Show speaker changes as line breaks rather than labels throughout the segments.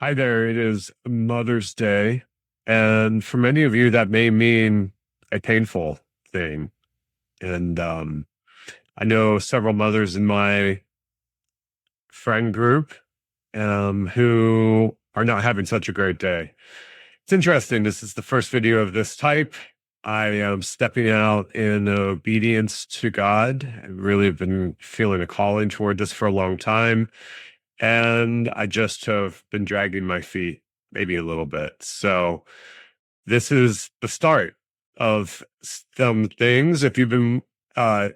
Hi there. It is Mother's Day. And for many of you, that may mean a painful thing. And I know several mothers in my friend group who are not having such a great day. It's interesting. This is the first video of this type. I am stepping out in obedience to God. I really have been feeling a calling toward this for a long time. And I just have been dragging my feet maybe a little bit. So this is the start of some things. If you've been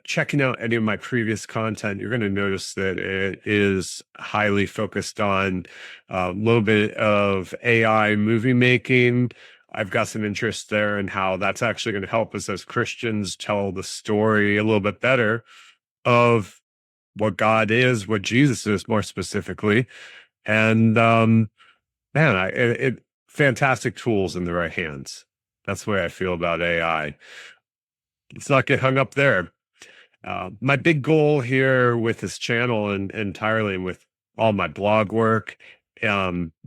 checking out any of my previous content, you're going to notice that it is highly focused on a little bit of AI movie making. I've got some interest there in how that's actually going to help us as Christians tell the story a little bit better of what God is, what Jesus is more specifically. And man, fantastic tools in the right hands. That's the way I feel about AI. Let's not get hung up there. My big goal here with this channel and entirely with all my blog work,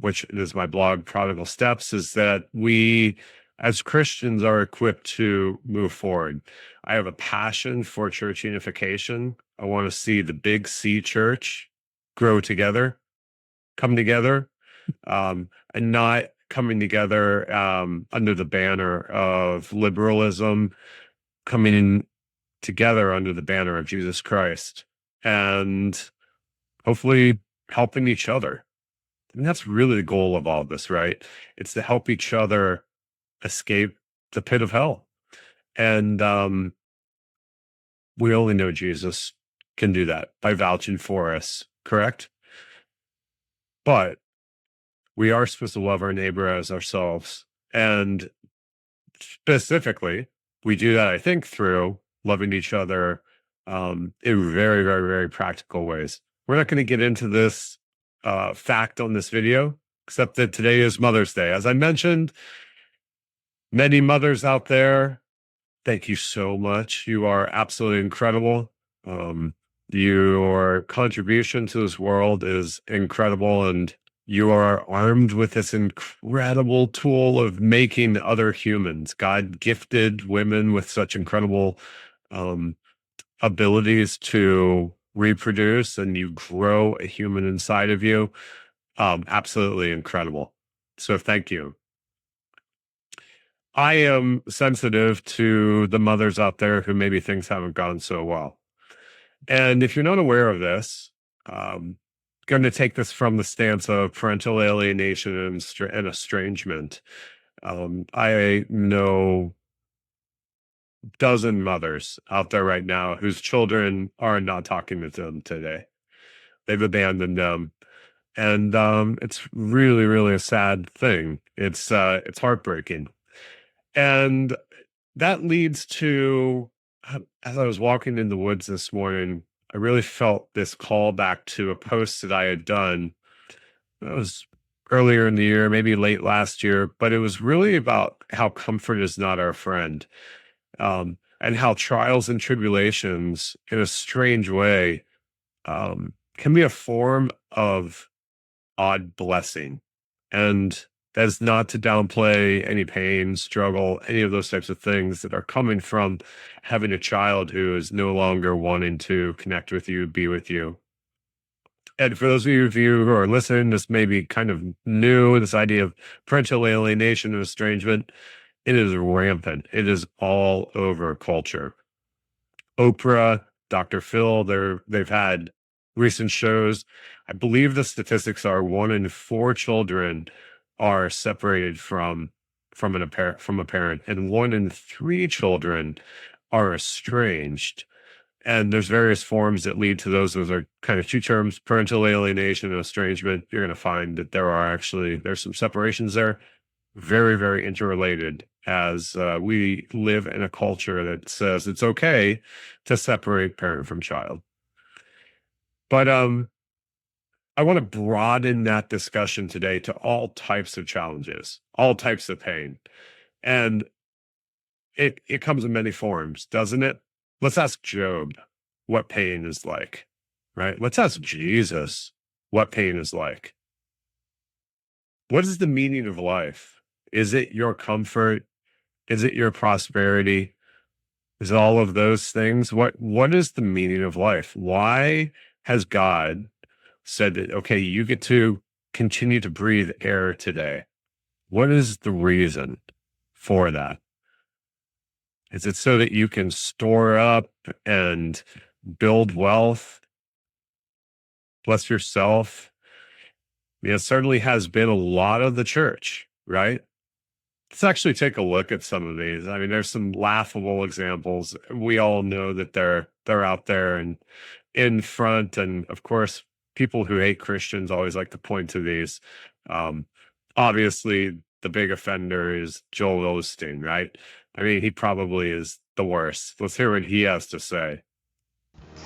which is my blog Prodigal Steps, is that we as Christians are equipped to move forward. I have a passion for church unification. I want to see the big C church grow together, come together, and not coming together under the banner of liberalism, coming in together under the banner of Jesus Christ, and hopefully helping each other. And that's really the goal of all of this, right? It's to help each other escape the pit of hell. And we only know Jesus can do that by vouching for us, correct? But we are supposed to love our neighbor as ourselves. And specifically, we do that, I think, through loving each other in very, very, very practical ways. We're not going to get into this fact on this video, except that today is Mother's Day. As I mentioned, many mothers out there, thank you so much. You are absolutely incredible. Your contribution to this world is incredible, and you are armed with this incredible tool of making other humans. God gifted women with such incredible abilities to reproduce, and you grow a human inside of you. Absolutely incredible. So thank you. I am sensitive to the mothers out there who maybe things haven't gone so well. And if you're not aware of this, going to take this from the stance of parental alienation and estrangement. I know dozen mothers out there right now whose children are not talking to them today. They've abandoned them. And it's really, really a sad thing. It's heartbreaking. And that leads to, as I was walking in the woods this morning, I really felt this call back to a post that I had done. It was earlier in the year, maybe late last year, but it was really about how comfort is not our friend, and how trials and tribulations, in a strange way, can be a form of odd blessing. And that's not to downplay any pain, struggle, any of those types of things that are coming from having a child who is no longer wanting to connect with you, be with you. And for those of you who are listening, this may be kind of new, this idea of parental alienation and estrangement. It is rampant. It is all over culture. Oprah, Dr. Phil, they've had recent shows. I believe the statistics are 1 in 4 children are separated from a parent, and 1 in 3 children are estranged. And there's various forms that lead to those. Those are kind of 2 terms: parental alienation and estrangement. You're going to find that there's some separations there, very, very interrelated, as we live in a culture that says it's okay to separate parent from child. But I want to broaden that discussion today to all types of challenges, all types of pain. And it comes in many forms, doesn't it? Let's ask Job what pain is like, right? Let's ask Jesus what pain is like. What is the meaning of life? Is it your comfort? Is it your prosperity? Is it all of those things? What is the meaning of life? Why has God said that, okay, you get to continue to breathe air today? What is the reason for that? Is it so that you can store up and build wealth, bless yourself? It certainly has been a lot of the church, right? Let's actually take a look at some of these. I mean, there's some laughable examples. We all know that they're out there and in front. And of course, people who hate Christians always like to point to these. Um, Obviously, the big offender is Joel Osteen, right? I mean, he probably is the worst. Let's hear what he has to say.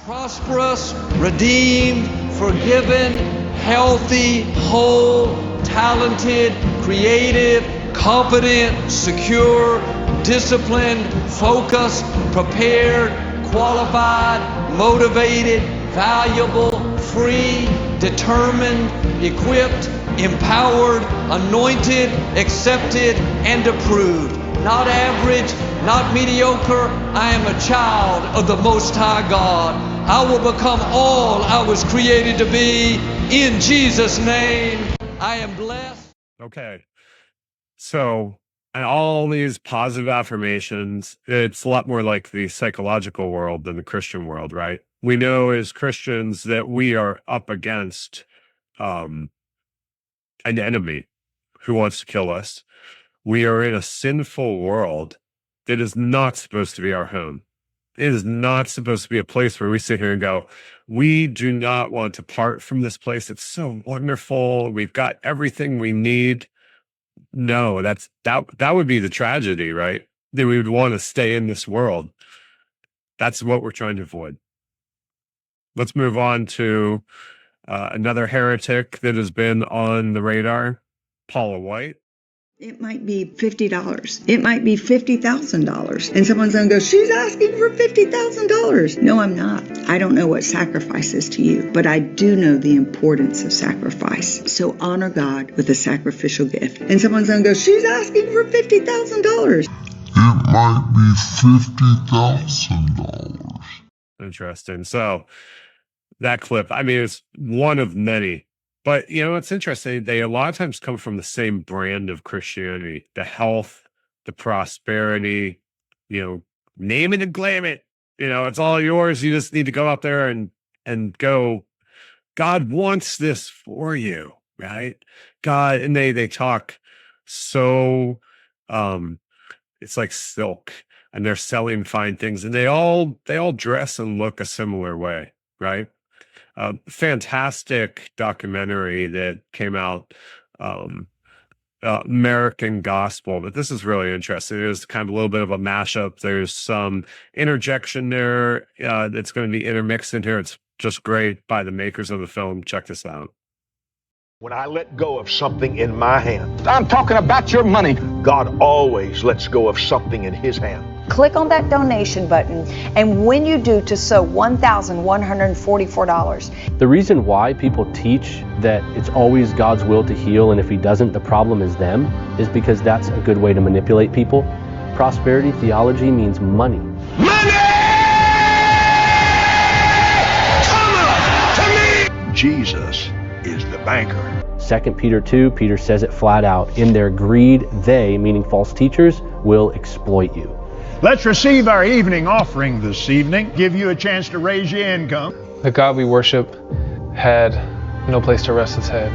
Prosperous, redeemed, forgiven, healthy, whole, talented, creative, confident, secure, disciplined, focused, prepared, qualified, motivated, valuable, free, determined, equipped, empowered, anointed, accepted, and approved. Not average, not mediocre. I am a child of the Most High God. I will become all I was created to be. In Jesus' name, I am blessed.
Okay. So, and all these positive affirmations, it's a lot more like the psychological world than the Christian world, right? We know as Christians that we are up against um, an enemy who wants to kill us. We are in a sinful world that is not supposed to be our home. It is not supposed to be a place where we sit here and go, we do not want to part from this place. It's so wonderful. We've got everything we need. No, that would be the tragedy, right? That we would want to stay in this world. That's what we're trying to avoid. Let's move on to another heretic that has been on the radar, Paula White.
It might be $50. It might be $50,000. And someone's going to go, she's asking for $50,000. No, I'm not. I don't know what sacrifice is to you, but I do know the importance of sacrifice. So honor God with a sacrificial gift. And someone's going to go, she's asking for $50,000.
It might be $50,000.
Interesting. So that clip, I mean, it's one of many. But, you know, it's interesting. They a lot of times come from the same brand of Christianity, the health, the prosperity, you know, name it and claim it. You know, it's all yours. You just need to go out there and go, God wants this for you, right? God, and they talk so it's like silk, and they're selling fine things, and they all dress and look a similar way, right? Fantastic documentary that came out, American Gospel, but this is really interesting. There's kind of a little bit of a mashup. There's some interjection there that's going to be intermixed in here. It's just great by the makers of the film. Check this out.
When I let go of something in my hand,
I'm talking about your money.
God always lets go of something in his hand.
Click on that donation button, and when you do, to sow $1,144.
The reason why people teach that it's always God's will to heal, and if he doesn't, the problem is them, is because that's a good way to manipulate people. Prosperity theology means money.
Money! Come on to me!
Jesus is the banker.
2 Peter 2, Peter says it flat out. In their greed, they, meaning false teachers, will exploit you.
Let's receive our evening offering this evening. Give you a chance to raise your income.
The God we worship had no place to rest his head.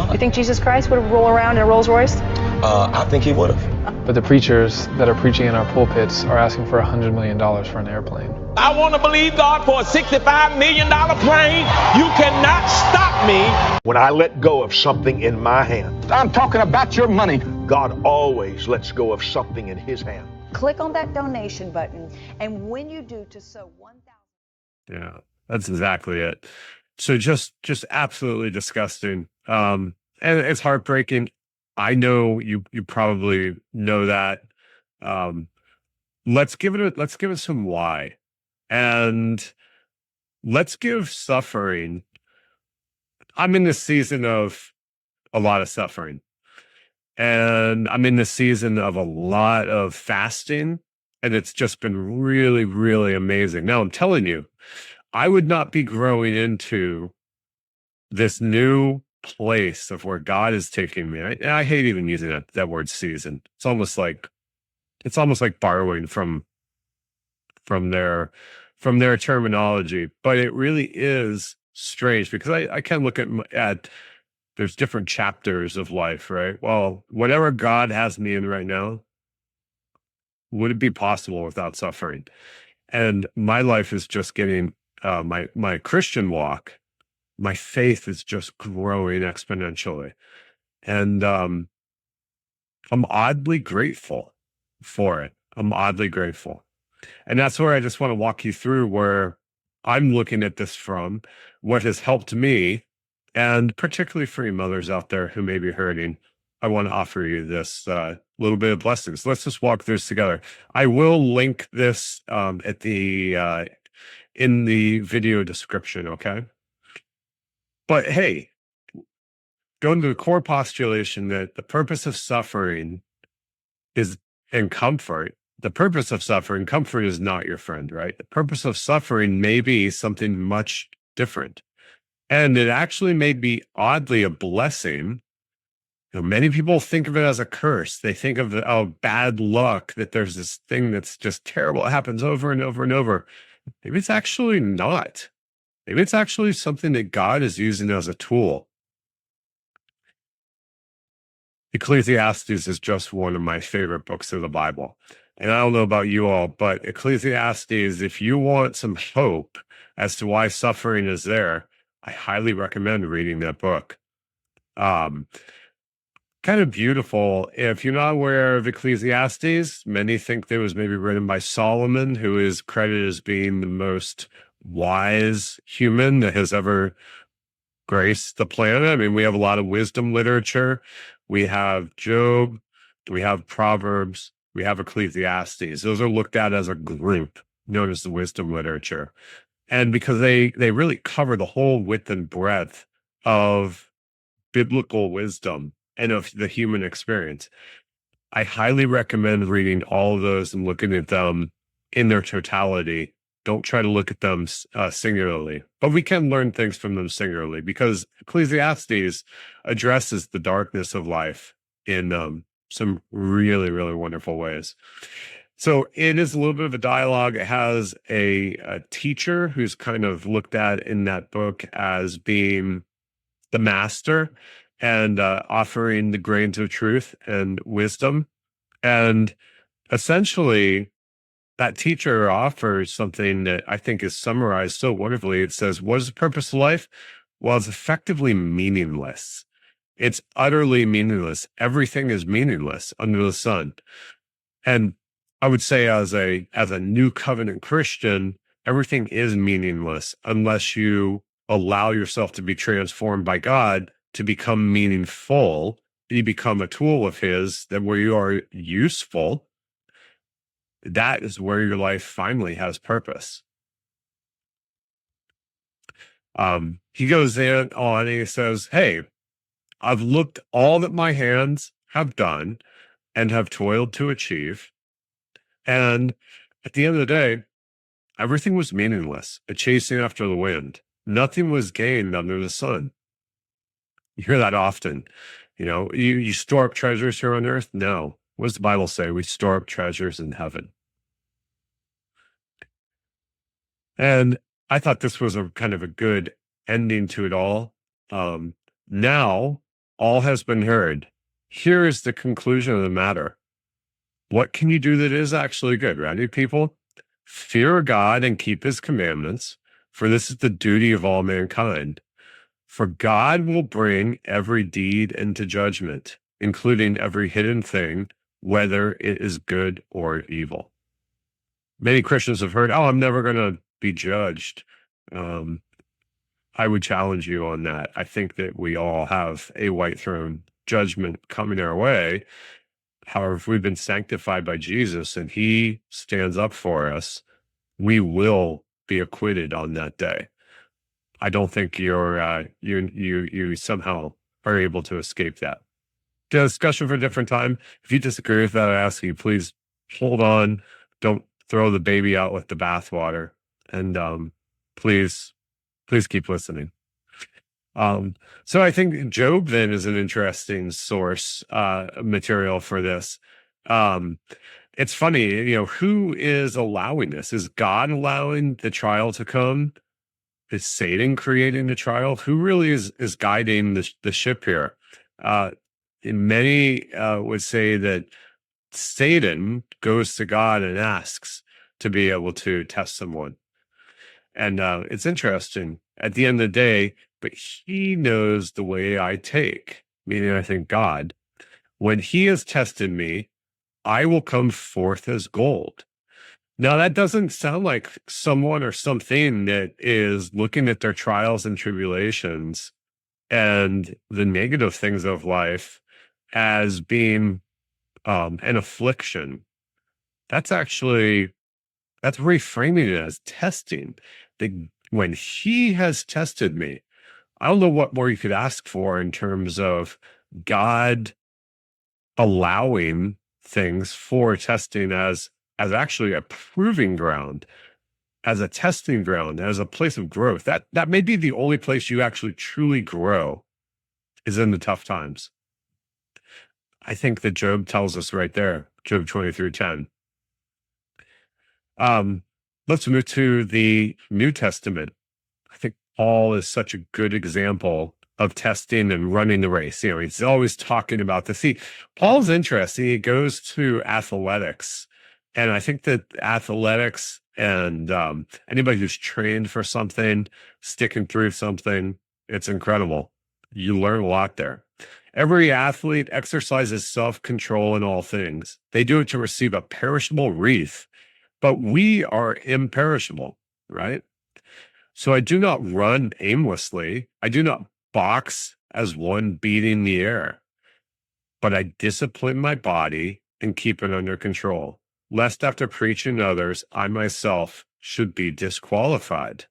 You think Jesus Christ would roll around in a Rolls Royce?
I think he would have.
But the preachers that are preaching in our pulpits are asking for $100 million for an airplane.
I want to believe God for a $65 million plane. You cannot stop me.
When I let go of something in my hand,
I'm talking about your money.
God always lets go of something in his hand.
Click on that donation button, and when you do, to sow $1,000.
Yeah, that's exactly it. So just absolutely disgusting. And it's heartbreaking. I know you probably know that. Let's give it some why. And let's give suffering. I'm in this season of a lot of suffering. And I'm in the season of a lot of fasting, and it's just been really, really amazing. Now, I'm telling you, I would not be growing into this new place of where God is taking me. I hate even using that word season. It's almost like borrowing from their from their terminology, but it really is strange because I can look at there's different chapters of life, right? Well, whatever God has me in right now, would it be possible without suffering? And my life is just getting my Christian walk, my faith is just growing exponentially. And I'm oddly grateful for it. I'm oddly grateful. And that's where I just want to walk you through where I'm looking at this from, what has helped me, and particularly for you mothers out there who may be hurting, I want to offer you this little bit of blessings. Let's just walk through this together. I will link this at the in the video description, okay? But hey, going to the core postulation that the purpose of suffering is and comfort. The purpose of suffering, comfort is not your friend, right? The purpose of suffering may be something much different. And it actually may be oddly a blessing. You know, many people think of it as a curse. They think of bad luck, that there's this thing that's just terrible. It happens over and over and over. Maybe it's actually not. Maybe it's actually something that God is using as a tool. Ecclesiastes is just one of my favorite books of the Bible. And I don't know about you all, but Ecclesiastes, if you want some hope as to why suffering is there, I highly recommend reading that book. Kind of beautiful. If you're not aware of Ecclesiastes, many think that it was maybe written by Solomon, who is credited as being the most wise human that has ever graced the planet. I mean, we have a lot of wisdom literature. We have Job, we have Proverbs, we have Ecclesiastes. Those are looked at as a group known as the wisdom literature. And because they really cover the whole width and breadth of biblical wisdom and of the human experience, I highly recommend reading all of those and looking at them in their totality. Don't try to look at them singularly, but we can learn things from them singularly because Ecclesiastes addresses the darkness of life in some really, really wonderful ways. So it is a little bit of a dialogue. It has a teacher who's kind of looked at in that book as being the master and offering the grains of truth and wisdom. And essentially, that teacher offers something that I think is summarized so wonderfully. It says, what is the purpose of life? Well, it's effectively meaningless. It's utterly meaningless. Everything is meaningless under the sun. And I would say as a new covenant Christian, everything is meaningless unless you allow yourself to be transformed by God to become meaningful. You become a tool of his, that where you are useful, that is where your life finally has purpose. He goes in on and he says, hey, I've looked all that my hands have done and have toiled to achieve. And at the end of the day, everything was meaningless, a chasing after the wind. Nothing was gained under the sun. You hear that often. You know, you store up treasures here on earth. No. What does the Bible say? We store up treasures in heaven. And I thought this was a kind of a good ending to it all. Now, all has been heard. Here is the conclusion of the matter. What can you do that is actually good, right, people? Fear God and keep his commandments, for this is the duty of all mankind. For God will bring every deed into judgment, including every hidden thing, whether it is good or evil. Many Christians have heard, I'm never going to be judged. I would challenge you on that. I think that we all have a white throne judgment coming our way. However, if we've been sanctified by Jesus and he stands up for us, we will be acquitted on that day. I don't think you somehow are able to escape that. discussion for a different time. If you disagree with that, I ask you, please hold on. Don't throw the baby out with the bathwater. And please keep listening. So I think Job then is an interesting source material for this. It's funny, who is allowing this? Is God allowing the trial to come? Is Satan creating the trial? Who really is guiding the ship here? Many would say that Satan goes to God and asks to be able to test someone. And it's interesting. At the end of the day, but he knows the way I take, meaning I think God. When he has tested me, I will come forth as gold. Now, that doesn't sound like someone or something that is looking at their trials and tribulations and the negative things of life as being an affliction. That's reframing it as testing. When he has tested me, I don't know what more you could ask for in terms of God allowing things for testing as actually a proving ground, as a testing ground, as a place of growth. That may be the only place you actually truly grow is in the tough times. I think that Job tells us right there, Job 23:10. Let's move to the New Testament. I think Paul is such a good example of testing and running the race. He's always talking about this. Paul's interesting. He goes to athletics. And I think that athletics and anybody who's trained for something, sticking through something, it's incredible. You learn a lot there. Every athlete exercises self-control in all things. They do it to receive a perishable wreath, but we are imperishable, right? So I do not run aimlessly. I do not box as one beating the air, but I discipline my body and keep it under control, lest after preaching to others, I myself should be disqualified.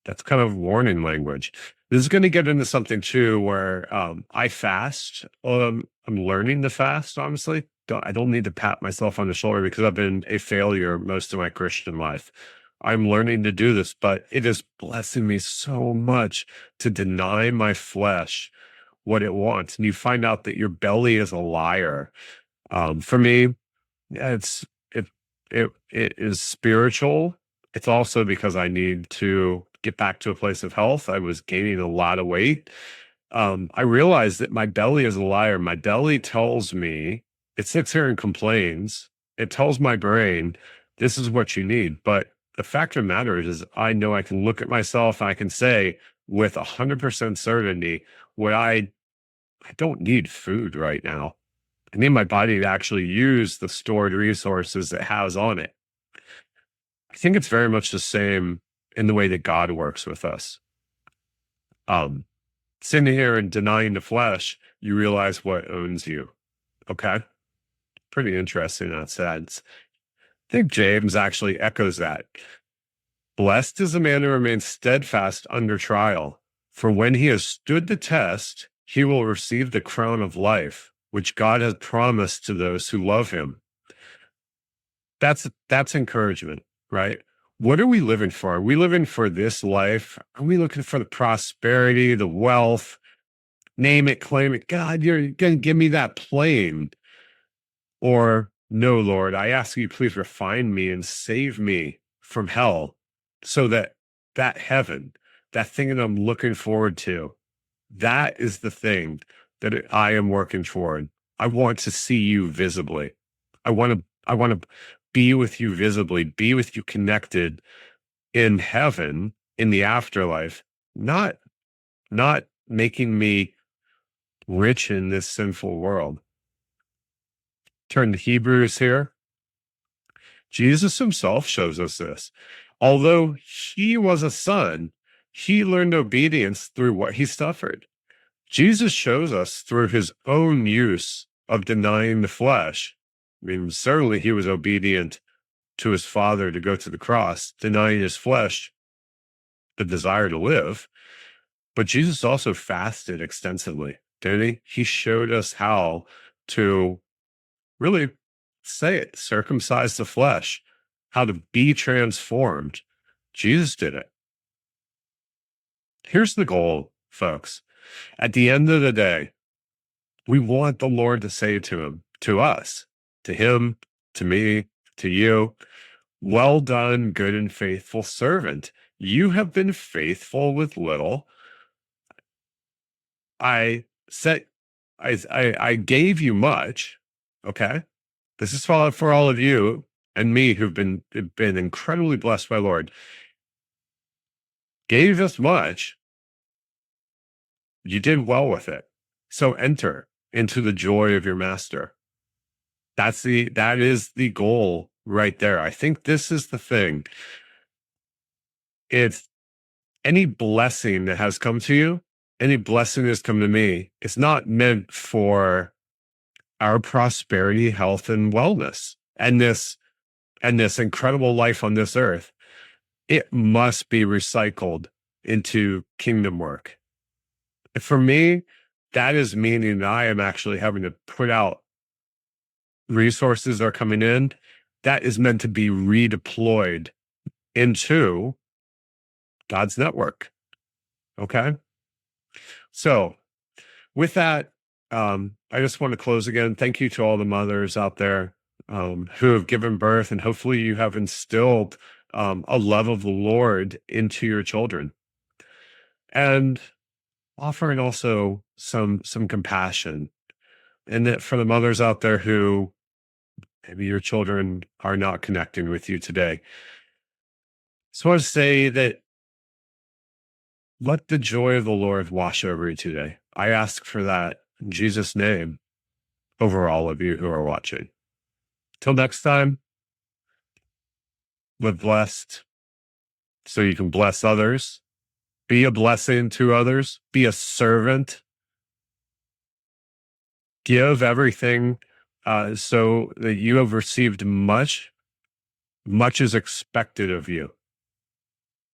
That's kind of warning language. This is going to get into something too, where I fast. I'm learning to fast, honestly. I don't need to pat myself on the shoulder because I've been a failure most of my Christian life. I'm learning to do this, but it is blessing me so much to deny my flesh what it wants. And you find out that your belly is a liar. For me, it is spiritual. It's also because I need to get back to a place of health. I was gaining a lot of weight. I realized that my belly is a liar. My belly tells me, it sits here and complains. It tells my brain, this is what you need. But the fact of the matter is I know I can look at myself and I can say with 100% certainty, I don't need food right now. I need my body to actually use the stored resources it has on it. I think it's very much the same in the way that God works with us. Sitting here and denying the flesh, you realize what owns you. Okay? Pretty interesting in that sense. I think James actually echoes that. Blessed is the man who remains steadfast under trial, for when he has stood the test, he will receive the crown of life, which God has promised to those who love him. That's encouragement, right? What are we living for? Are we living for this life? Are we looking for the prosperity, the wealth? Name it, claim it. God, you're going to give me that plane. Or, no, Lord, I ask you, please refine me and save me from hell so that heaven, that thing that I'm looking forward to, that is the thing that I am working toward. I want to see you visibly. I want to be with you visibly, be with you connected in heaven, in the afterlife, not making me rich in this sinful world. Turn to Hebrews here. Jesus himself shows us this. Although he was a son, he learned obedience through what he suffered. Jesus shows us through his own use of denying the flesh. I mean, certainly he was obedient to his Father to go to the cross, denying his flesh the desire to live. But Jesus also fasted extensively, didn't he? He showed us how to really say it, circumcise the flesh, how to be transformed. Jesus did it. Here's the goal, folks. At the end of the day, we want the Lord to say to us, to him, to me, to you, well done, good and faithful servant. You have been faithful with little. I said, I gave you much. Okay. This is for all of you and me who've been incredibly blessed by Lord. Gave us much. You did well with it. So enter into the joy of your master. That is the goal right there. I think this is the thing. It's any blessing that has come to you, any blessing that's come to me, it's not meant for our prosperity, health, and wellness, and this incredible life on this earth. It must be recycled into kingdom work. For me, that is meaning that I am actually having to put out resources are coming in. That is meant to be redeployed into God's network. Okay. So with that, I just want to close again. Thank you to all the mothers out there who have given birth, and hopefully you have instilled a love of the Lord into your children, and offering also some compassion. And that for the mothers out there who maybe your children are not connecting with you today, so I want to say that let the joy of the Lord wash over you today. I ask for that in Jesus' name over all of you who are watching. Till next time, live blessed so you can bless others. Be a blessing to others. Be a servant. Give everything so that you have received much. Much is expected of you.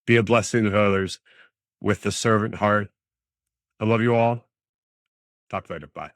Be a blessing to others with the servant heart. I love you all. Talk later. Bye.